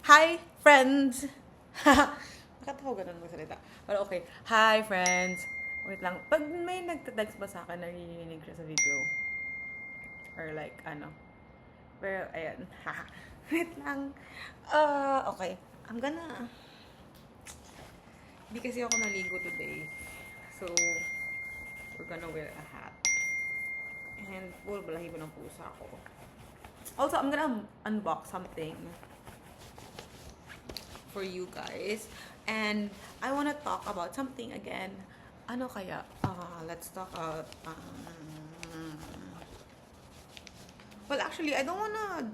Hi, friends! Bakit ako ganun magsalita? Pero okay. Hi, friends! Wait lang. Pag may nagtatext ba sa akin, naririnig siya sa video? Or like, ano? Pero, ayan. Wait lang. Okay. I'm gonna... Hindi kasi ako naligo today. So, we're gonna wear a hat. And, balahibo ng pusa ko. Also, I'm gonna unbox something for you guys. And I want to talk about something again. Ano kaya? Let's talk about... well, actually, I don't want to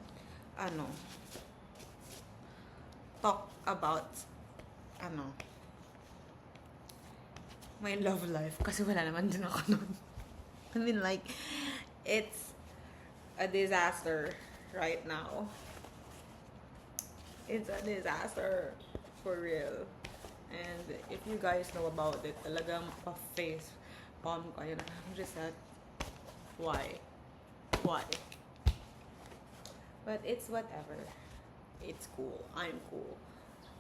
ano, talk about ano, my love life. Kasi wala naman din ako nun. I mean, like, it's a disaster right now. It's a disaster. For real. And if you guys know about it, talagang pa-face palm ko. Ayun, I'm just like, why? Why? But it's whatever. It's cool. I'm cool.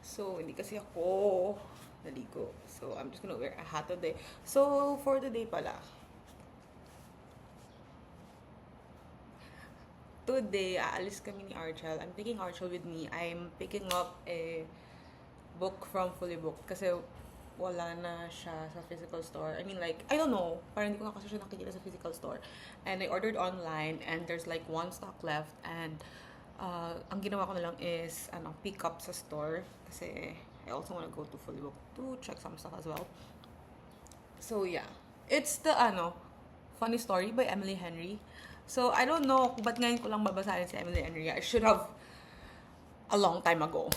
So, hindi kasi ako naligo. So, I'm just gonna wear a hat today. So, for today pala. Today, aalis kami ni Archel. I'm taking Archel with me. I'm picking up a book from Fully Booked kasi wala na siya sa physical store. I mean, like, I don't know. Parang hindi ko na kasi siya nakikita sa physical store. And I ordered online and there's like one stock left. And ang ginawa ko na lang is pick up sa store kasi I also want to go to Fully Booked to check some stuff as well. So, yeah. It's the, Funny Story by Emily Henry. So, I don't know kung ba't ngayon ko lang babasahin si Emily Henry. I should have a long time ago.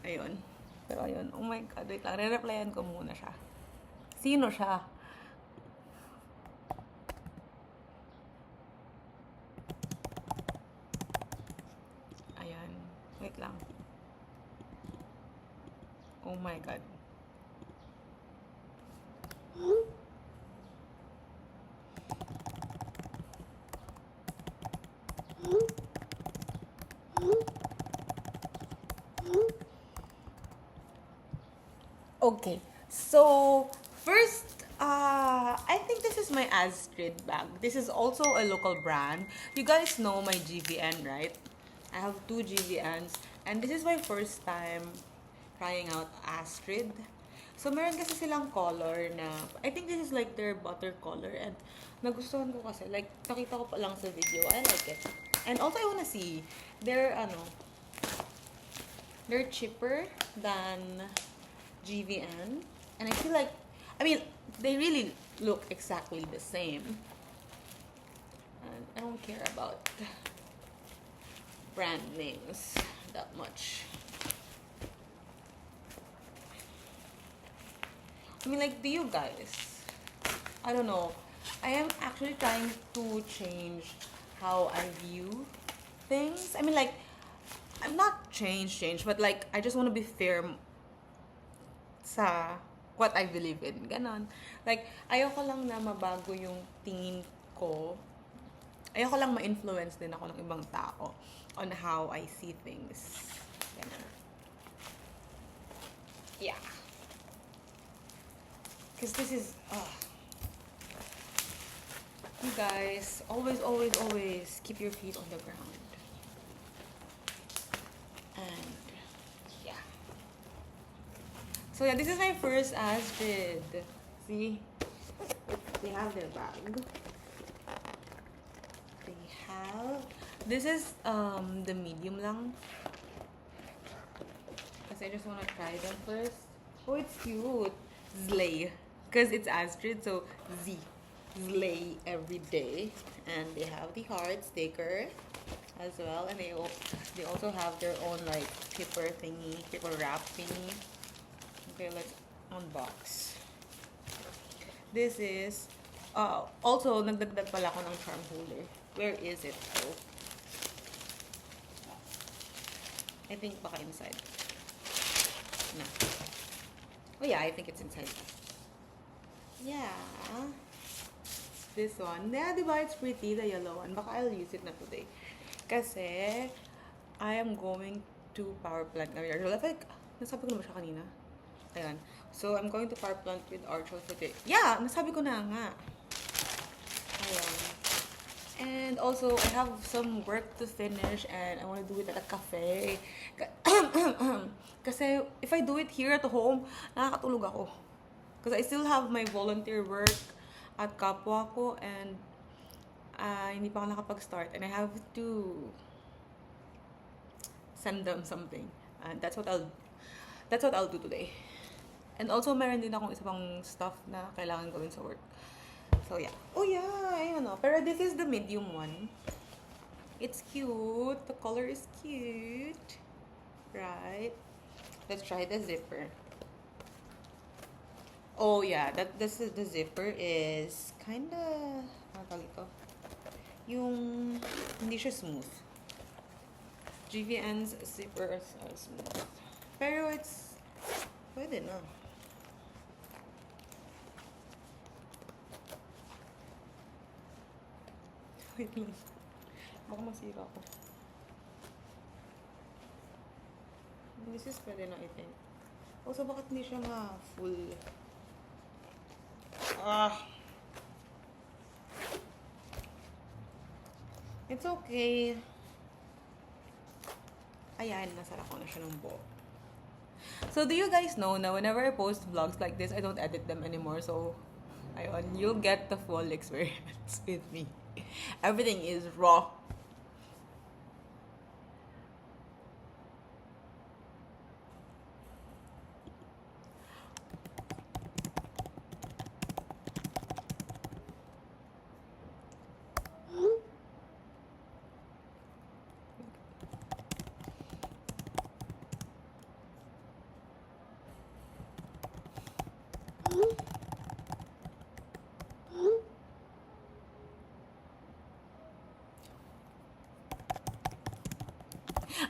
Ayun. Pero ayun, oh my God, wait lang. Re-replyan ko muna siya. Sino siya? Ayan. Wait lang. Oh my God. Okay. So, first, I think this is my Astrid bag. This is also a local brand. You guys know my GVN, right? I have two GVNs. And this is my first time trying out Astrid. So, meron kasi silang color na, I think this is like their butter color. And nagustuhan ko kasi, like, nakita ko pa lang sa video. I like it. And also, I wanna see, they're cheaper than GVN. And I feel like, I mean, they really look exactly the same. And I don't care about brand names that much. I mean, like, do you guys? I don't know. I am actually trying to change how I view things. I mean, like, I'm not change, but like, I just want to be fair sa what I believe in. Ganon. Like, ayoko lang na mabago yung tingin ko. Ayoko lang ma-influence din ako ng ibang tao on how I see things. Ganon. Yeah. Because this is, you guys, always, always, always keep your feet on the ground. And, yeah. So, yeah, this is my first Astrid. See? They have their bag. They have... This is, the medium lang. Kasi I just wanna try them first. Oh, it's cute. Slay. Because it's Astrid, so Z. Slay every day. And they have the heart sticker as well. And they also have their own, like, paper wrap thingy. Okay, let's unbox. This is, also, nagdagdag pala ako ng charm holder. Where is it, though? I think baka inside. No. Oh yeah, I think it's inside. Yeah. This one. Yeah, diba? It's pretty, the yellow one. Baka I'll use it na today. Kasi, I am going to power plant kami. Archel. I think, nasabi ko na ba siya kanina? Ayan. So, I'm going to power plant with Archel for today. Yeah! Nasabi ko na nga. Ayan. And also, I have some work to finish and I want to do it at a cafe. Kasi if I do it here at home, nakakatulog ako. Because I still have my volunteer work at kapwa ko and hindi pa ako nakapag-start. And I have to send them something. And that's what I'll do today. And also, meron din akong isa pang stuff na kailangan gawin sa work. So, yeah. Oh, yeah. Ayun o. Pero this is the medium one. It's cute. The color is cute. Right? Let's try the zipper. Oh, yeah. The zipper is kinda... Ano tawag ito? Yung... Hindi siya smooth. GVN's zippers are smooth. Pero it's... Pwede na. Wait lang. Baka masira ako. This is pwede na, I think. Also, bakit hindi siya ma-full? It's okay. Ayan, nasara ko na siya ng buo. So, do you guys know na whenever I post vlogs like this, I don't edit them anymore. So, ayun, you'll get the full experience with me. Everything is raw.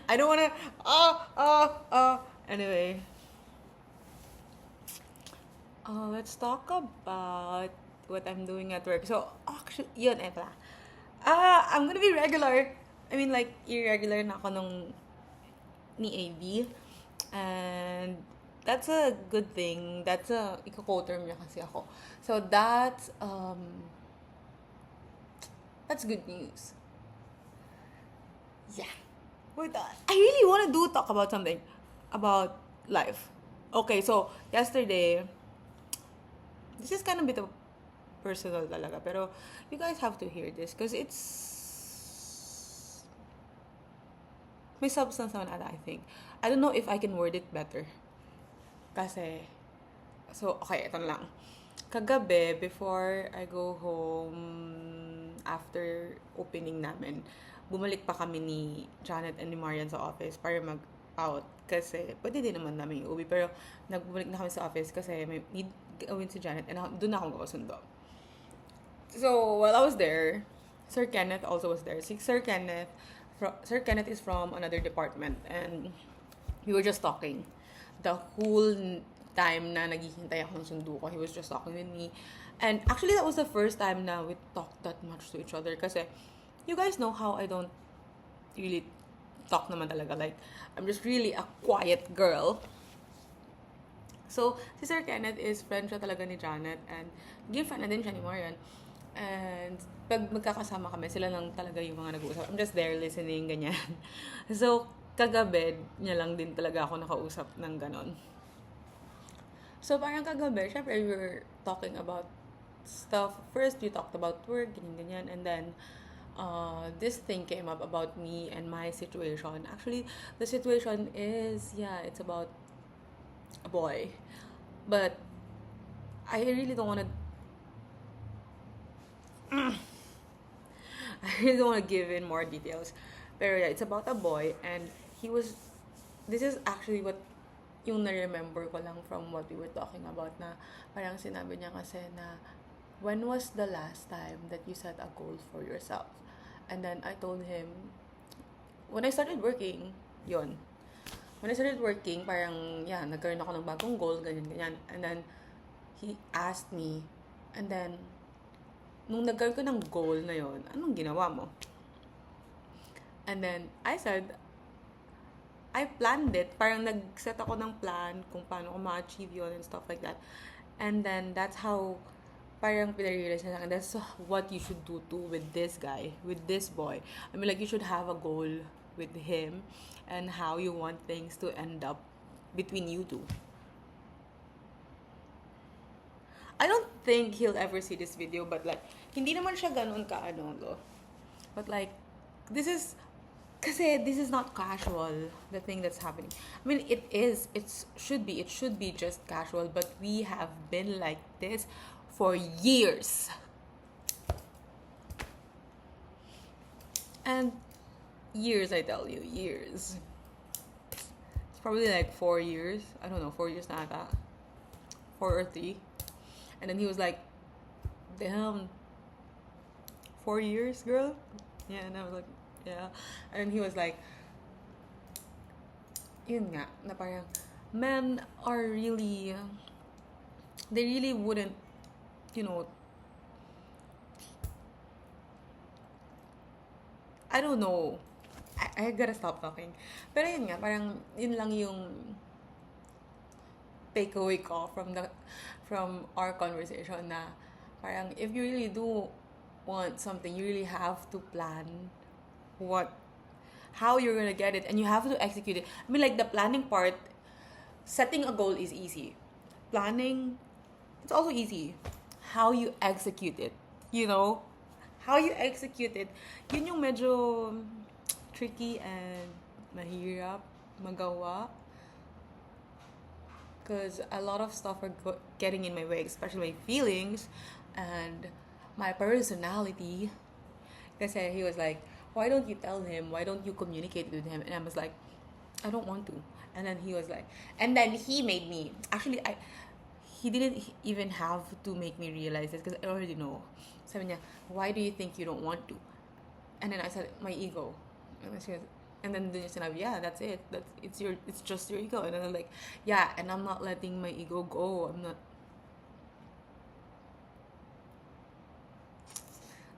I don't wanna. Anyway. Let's talk about what I'm doing at work. So, actually, yun, pala. I'm gonna be regular. I mean, like, irregular na ako nung ni AB. And that's a good thing. That's a, iko-co-term niya kasi ako. So, that's good news. Yeah. Wait, I really want to talk about something. About life. Okay, so, yesterday, this is kind of a bit of personal talaga, pero you guys have to hear this because it's may substance naman ata, I think. I don't know if I can word it better. Kasi, so, okay, ito na lang. Kagabi, before I go home, after opening namin, bumalik pa kami ni Janet and ni Marian sa office para mag-out. Kasi, pwede din naman namin iuwi. Pero, nagbumalik na kami sa office kasi may need gawin si Janet and doon na akong kasundo. So, while I was there, Sir Kenneth also was there. Sir Kenneth is from another department and we were just talking. The whole time na naghihintay ako ng sundo ko, he was just talking with me. And actually, that was the first time na we talked that much to each other kasi you guys know how I don't really talk naman talaga. Like, I'm just really a quiet girl. So, si Sir Kenneth is friend siya talaga ni Janet and naging friend na din siya ni Marian. And pag magkakasama kami, sila lang talaga yung mga nag-uusap. I'm just there listening, ganyan. So, kagabi, niya lang din talaga ako nakausap ng ganon. So, parang kagabi, syempre, we were talking about stuff. First, we talked about work, ganyan. And then, this thing came up about me and my situation. Actually, the situation is, it's about a boy. But, I really don't want to give in more details. Pero yeah, it's about a boy and this is actually what yung na-remember ko lang from what we were talking about na parang sinabi niya kasi na when was the last time that you set a goal for yourself? And then I told him when I started working, yon. When I started working, parang nagkaroon ako ng bagong goal, ganyan. And then he asked me, and then nung nagkaroon ko ng goal na yon, anong ginawa mo? And then I said, I planned it. Parang nag-set ako ng plan kung paano ko ma-achieve yun and stuff like that. And then, that's how, parang pinarealize na sa akin, that's what you should do too with this guy, with this boy. I mean, like, you should have a goal with him and how you want things to end up between you two. I don't think he'll ever see this video, but like, hindi naman siya ganun ka-ano, lo. But like, this is, kasi this is not casual, the thing that's happening. I mean, it should be just casual, but we have been like this for years. And years, I tell you, years. It's probably like 4 years. I don't know, 4 years na ata. 4 or 3. And then he was like, damn, 4 years, girl? Yeah, and I was like, yeah. And then he was like, yun nga, na parang, men are really, they really wouldn't, you know, I don't know. I gotta stop talking. Pero yun nga, parang, yun lang yung takeaway ko from our conversation na parang if you really do want something, you really have to plan how you're gonna get it, and you have to execute it. I mean, like, the planning part, setting a goal is easy. Planning, it's also easy. How you execute it, you know? How you execute it, yun yung medyo tricky and mahirap magawa. Because a lot of stuff are getting in my way, especially my feelings and my personality. Kasi he was like, why don't you tell him? Why don't you communicate with him? And I was like, I don't want to. And then he was like, and then he made me, actually, he didn't even have to make me realize this because I already know. Sabi niya, why do you think you don't want to? And then I said, my ego. And then she was, and then you sinabi, yeah, that's it. It's just your ego. And then I'm like, yeah, and I'm not letting my ego go. I'm not.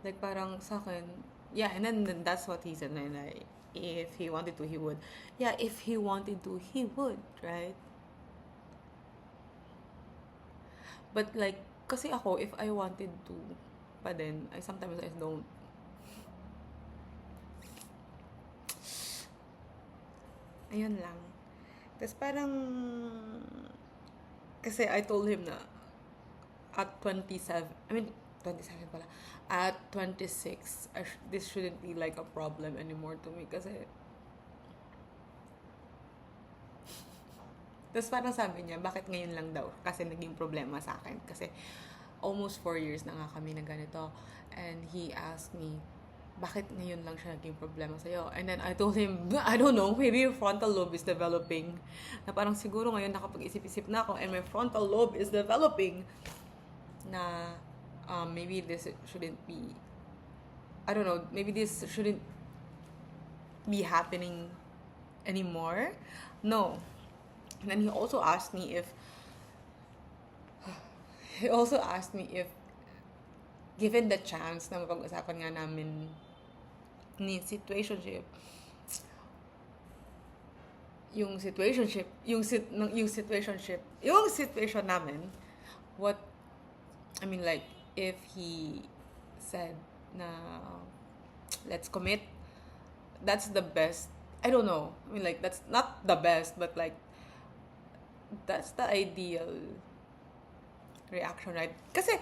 Like, parang sa akin, yeah, and then that's what he said. And if he wanted to, he would. Yeah, if he wanted to, he would, right? But like, kasi ako, if I wanted to, pa din, sometimes I don't. Ayun lang. Tapos parang, kasi I told him na, at 27, I mean, 27 pala, at 26, this shouldn't be like a problem anymore to me. Kasi, tapos parang sabi niya, bakit ngayon lang daw? Kasi naging problema sa akin. Kasi, almost 4 years na nga kami na ganito. And he asked me, bakit ngayon lang siya naging problema sa'yo? And then I told him, I don't know, maybe your frontal lobe is developing. Na parang siguro ngayon nakapag-isip-isip na ako and my frontal lobe is developing. Na maybe this shouldn't be, I don't know, maybe this shouldn't be happening anymore. No. And then he also asked me if given the chance na mapag-usapan nga namin ni situationship, yung situation namin, what, I mean, like, if he said na let's commit, that's the best. I don't know. I mean, like, that's not the best, but like, that's the ideal reaction, right? Kasi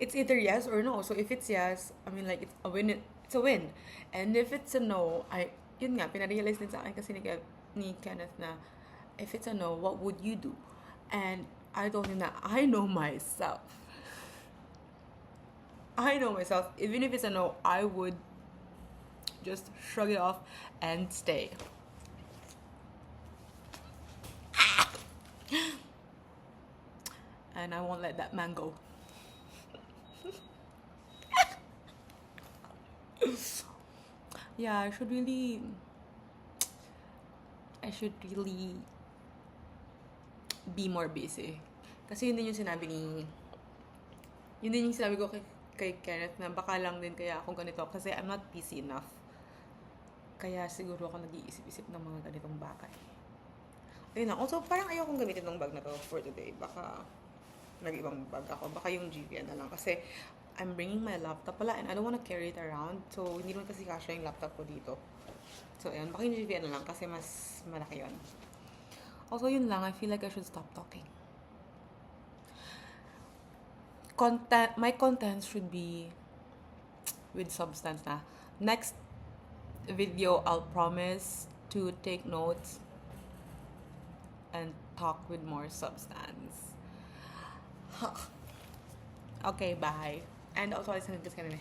it's either yes or no. So if it's yes, I mean, like, it's a win. It's a win. And if it's a no, yun nga, pinarealize din sa akin kasi ni Kenneth na, if it's a no, what would you do? And I told him that I know myself. Even if it's a no, I would just shrug it off and stay. And I won't let that man go. Yeah, I should really be more busy. Kasi yun din yung sinabi ko kay Kenneth na baka lang din kaya ako ganito kasi I'm not busy enough. Kaya siguro ako nag-iisip-isip ng mga ganitong bagay. Ayun lang. Also, parang ayaw kong gamitin ng bag na to for today. Baka nag-ibang bag ako. Baka yung GVN na lang. Kasi I'm bringing my laptop pala and I don't wanna carry it around. So, hindi naman kasi kasya yung laptop ko dito. So, ayun. Baka yung GVN na lang kasi mas malaki yun. Also, yun lang. I feel like I should stop talking. My content should be with substance na. Next video, I'll promise to take notes and talk with more substance. Okay, bye. And also, listening to this kanina.